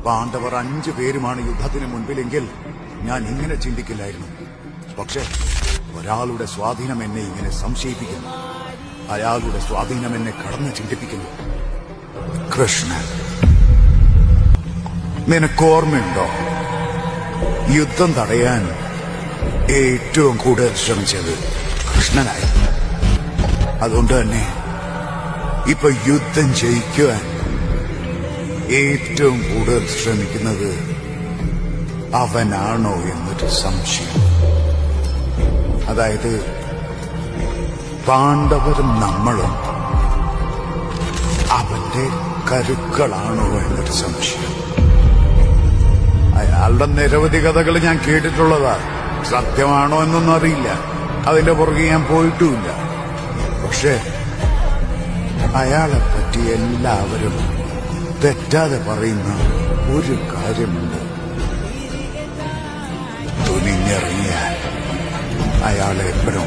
പാണ്ഡവർ 5 പേരുമാണ് യുദ്ധത്തിന് മുൻപിലെങ്കിൽ ഞാൻ ഇങ്ങനെ ചിന്തിക്കില്ലായിരുന്നു. പക്ഷേ ഒരാളുടെ സ്വാധീനം എന്നെ ഇങ്ങനെ സംശയിപ്പിക്കുന്നു. അയാളുടെ സ്വാധീനം എന്നെ കടന്ന് ചിന്തിപ്പിക്കുന്നു. കൃഷ്ണൻ, നിനക്കോർമ്മയുണ്ടോ യുദ്ധം തടയാൻ ഏറ്റവും കൂടുതൽ ശ്രമിച്ചത് കൃഷ്ണനായിരുന്നു. അതുകൊണ്ട് തന്നെ ഇപ്പൊ യുദ്ധം ജയിക്കുവാൻ ഏറ്റവും കൂടുതൽ ശ്രമിക്കുന്നത് അവനാണോ എന്നൊരു സംശയം. അതായത് പാണ്ഡവരും നമ്മളും അവന്റെ കരുക്കളാണോ എന്നൊരു സംശയം. അയാളുടെ നിരവധി കഥകൾ ഞാൻ കേട്ടിട്ടുള്ളതാ. സത്യമാണോ എന്നൊന്നും അറിയില്ല, അതിന്റെ പുറകെ ഞാൻ പോയിട്ടുമില്ല. പക്ഷെ അയാളെപ്പറ്റി എല്ലാവരും തെറ്റാതെ പറയുന്ന ഒരു കാര്യമുണ്ട്. തുനിഞ്ഞിറങ്ങിയാൽ അയാളെ എപ്പോഴും